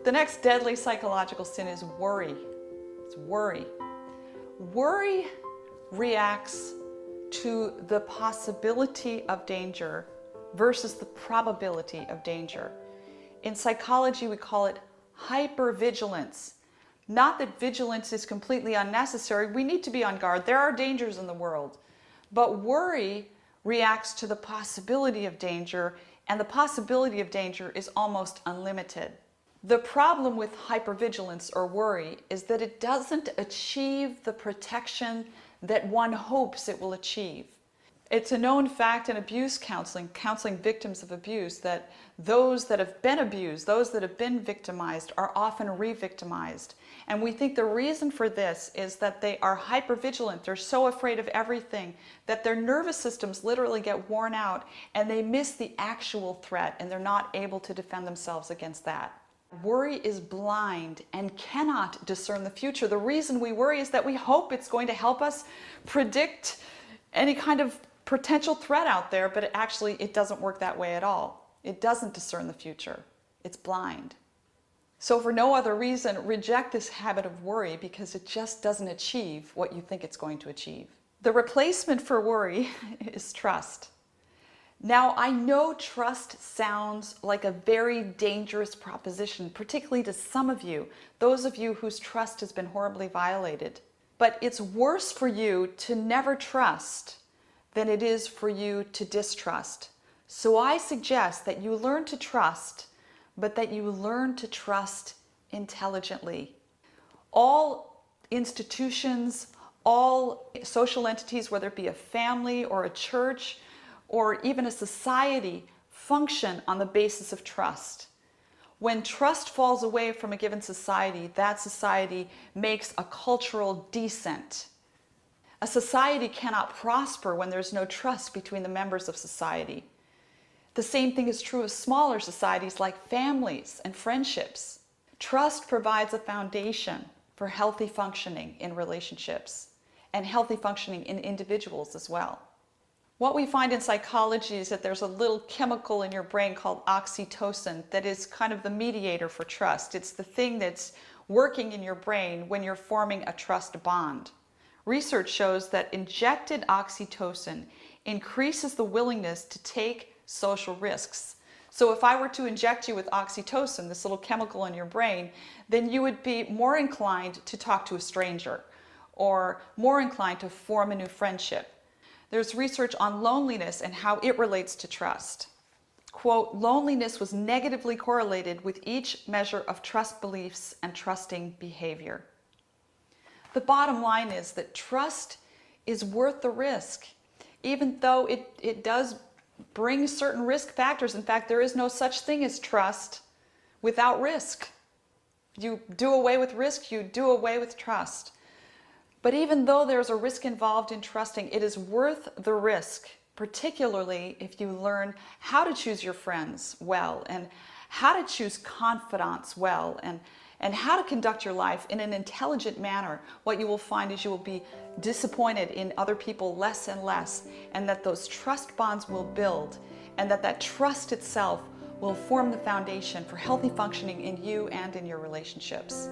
The next deadly psychological sin is worry. It's worry. Worry reacts to the possibility of danger versus the probability of danger. In psychology, we call it hypervigilance. Not that vigilance is completely unnecessary. We need to be on guard. There are dangers in the world. But worry reacts to the possibility of danger, and the possibility of danger is almost unlimited. The problem with hypervigilance or worry is that it doesn't achieve the protection that one hopes it will achieve. It's a known fact in abuse counseling victims of abuse, that those that have been abused, those that have been victimized, are often re-victimized. And we think the reason for this is that they are hypervigilant. They're so afraid of everything that their nervous systems literally get worn out and they miss the actual threat, and they're not able to defend themselves against that. Worry is blind and cannot discern the future. The reason we worry is that we hope it's going to help us predict any kind of potential threat out there, but it doesn't work that way at all. It doesn't discern the future. It's blind. So for no other reason, reject this habit of worry, because it just doesn't achieve what you think it's going to achieve. The replacement for worry is trust. Now, I know trust sounds like a very dangerous proposition, particularly to some of you, those of you whose trust has been horribly violated. But it's worse for you to never trust than it is for you to distrust. So I suggest that you learn to trust, but that you learn to trust intelligently. All institutions, all social entities, whether it be a family or a church, or even a society, function on the basis of trust. When trust falls away from a given society, that society makes a cultural descent. A society cannot prosper when there's no trust between the members of society. The same thing is true of smaller societies like families and friendships. Trust provides a foundation for healthy functioning in relationships and healthy functioning in individuals as well. What we find in psychology is that there's a little chemical in your brain called oxytocin that is kind of the mediator for trust. It's the thing that's working in your brain when you're forming a trust bond. Research shows that injected oxytocin increases the willingness to take social risks. So if I were to inject you with oxytocin, this little chemical in your brain, then you would be more inclined to talk to a stranger or more inclined to form a new friendship. There's research on loneliness and how it relates to trust. Quote, loneliness was negatively correlated with each measure of trust beliefs and trusting behavior. The bottom line is that trust is worth the risk, even though it does bring certain risk factors. In fact, there is no such thing as trust without risk. You do away with risk, you do away with trust. But even though there's a risk involved in trusting, it is worth the risk, particularly if you learn how to choose your friends well, and how to choose confidants well, and how to conduct your life in an intelligent manner. What you will find is you will be disappointed in other people less and less, and that those trust bonds will build, and that trust itself will form the foundation for healthy functioning in you and in your relationships.